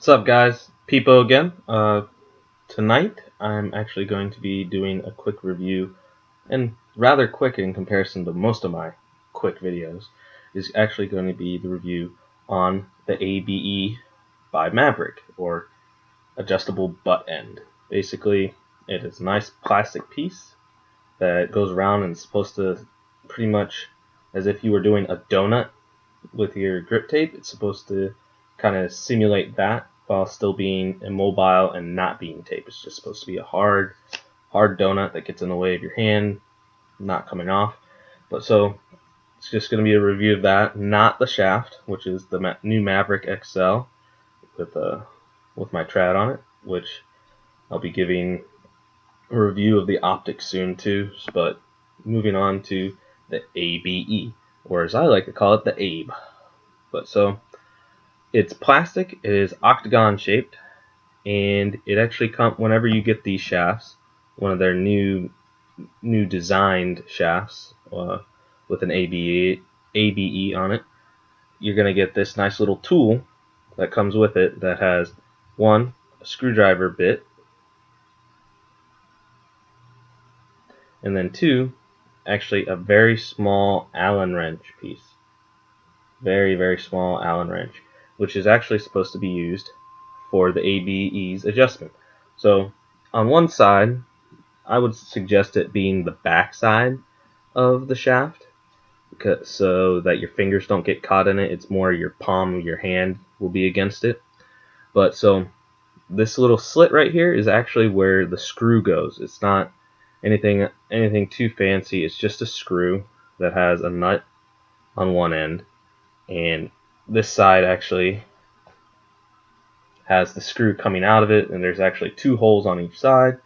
What's up, guys? Peepo again. Tonight I'm actually going to be doing a quick review, and rather quick in comparison to most of my quick videos, is actually going to be the review on the A.B.E by Maverik, or adjustable butt end. Basically, it is a nice plastic piece that goes around and is supposed to pretty much, as if you were doing a donut with your grip tape, it's supposed to kind of simulate that while still being immobile and not being taped. It's just supposed to be a hard donut that gets in the way of your hand, not coming off. But so it's just going to be a review of that, not the shaft, which is the new Maverik XL with my trad on it, which I'll be giving a review of the optics soon too. But moving on to the A.B.E, or as I like to call it, the A.B.E. But so it's plastic, it is octagon shaped, and it actually comes whenever you get these shafts, one of their new designed shafts with an A.B.E on it. You're gonna get this nice little tool that comes with it that has one, a screwdriver bit, and then two, actually a very small Allen wrench piece. Very small Allen wrench, which is actually supposed to be used for the A.B.E.'s adjustment. So on one side, I would suggest it being the back side of the shaft, so that your fingers don't get caught in it. It's more your palm of your hand will be against it. But so this little slit right here is actually where the screw goes. It's not anything too fancy. It's just a screw that has a nut on one end, and this side actually has the screw coming out of it, and there's actually two holes on each side,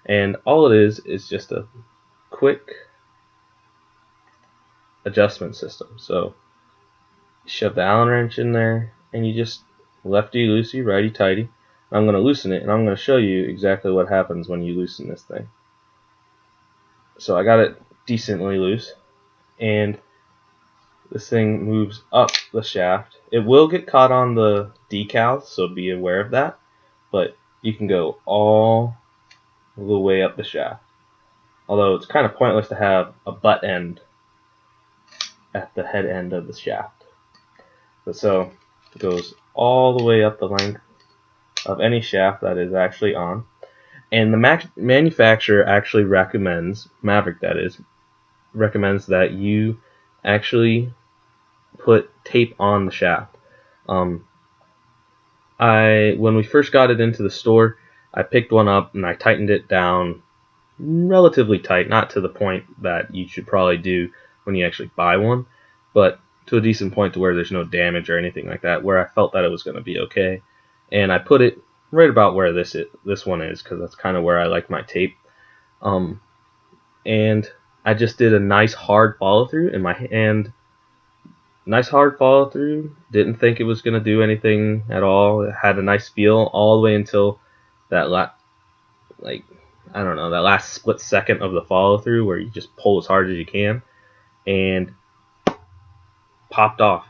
and all it is just a quick adjustment system. So you shove the Allen wrench in there, and you just lefty loosey, righty tighty. I'm going to loosen it, and I'm going to show you exactly what happens when you loosen this thing. So I got it decently loose, and this thing moves up the shaft. It will get caught on the decals, so be aware of that, but you can go all the way up the shaft. Although it's kind of pointless to have a butt end at the head end of the shaft. But so it goes all the way up the length of any shaft that is actually on. And the manufacturer actually recommends, Maverik that is, recommends that you actually put tape on the shaft. When we first got it into the store, I picked one up and I tightened it down relatively tight, not to the point that you should probably do when you actually buy one, but to a decent point to where there's no damage or anything like that, where I felt that it was going to be okay. And I put it right about where this one is, because that's kind of where I like my tape. And I just did a nice hard follow through in my hand. Nice hard follow through. Didn't think it was going to do anything at all. It had a nice feel all the way until that that last split second of the follow through, where you just pull as hard as you can, and popped off.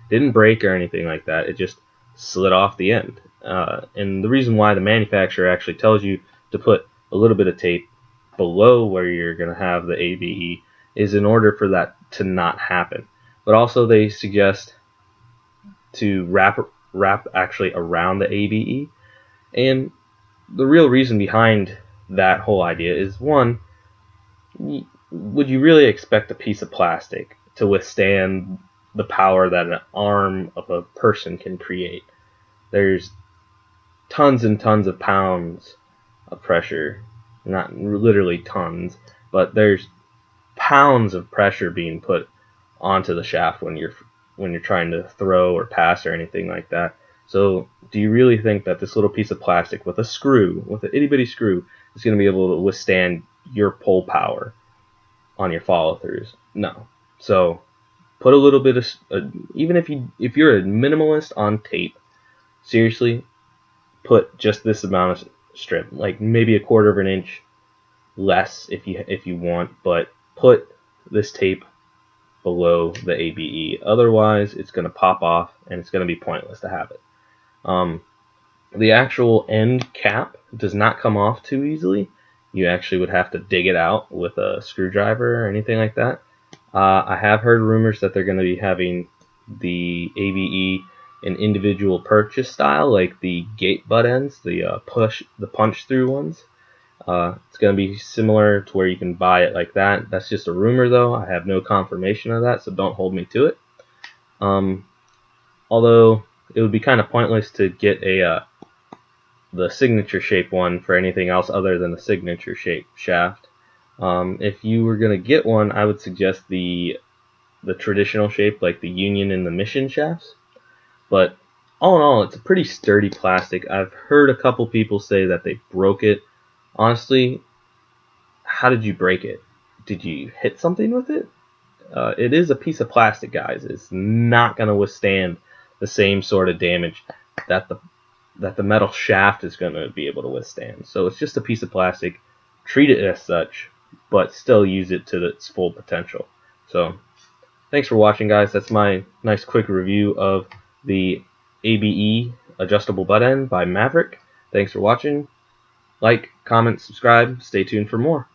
Didn't break or anything like that. It just slid off the end. And the reason why the manufacturer actually tells you to put a little bit of tape below where you're going to have the A.B.E is in order for that to not happen. But also they suggest to wrap actually around the A.B.E. And the real reason behind that whole idea is, one, would you really expect a piece of plastic to withstand the power that an arm of a person can create? There's tons and tons of pounds of pressure, not literally tons, but there's pounds of pressure being put onto the shaft when you're trying to throw or pass or anything like that. So do you really think that this little piece of plastic with an itty bitty screw, is going to be able to withstand your pull power on your follow throughs? No. So put a little bit of, even if you're a minimalist on tape, seriously, put just this amount of strip, like maybe a quarter of an inch less if you want, but put this tape below the A.B.E. Otherwise, it's going to pop off and it's going to be pointless to have it. The actual end cap does not come off too easily. You actually would have to dig it out with a screwdriver or anything like that. I have heard rumors that they're going to be having the A.B.E. in individual purchase style, like the gate butt ends, the punch through ones. It's going to be similar to where you can buy it like that. That's just a rumor, though. I have no confirmation of that, so don't hold me to it. Although it would be kind of pointless to get the signature shape one for anything else other than the signature shape shaft. If you were going to get one, I would suggest the traditional shape, like the Union and the Mission shafts. But all in all, it's a pretty sturdy plastic. I've heard a couple people say that they broke it. Honestly, how did you break it? Did you hit something with it? It is a piece of plastic, guys. It's not going to withstand the same sort of damage that the metal shaft is going to be able to withstand. So it's just a piece of plastic. Treat it as such, but still use it to its full potential. So thanks for watching, guys. That's my nice quick review of the A.B.E. adjustable butt end by Maverik. Thanks for watching. Like, comment, subscribe. Stay tuned for more.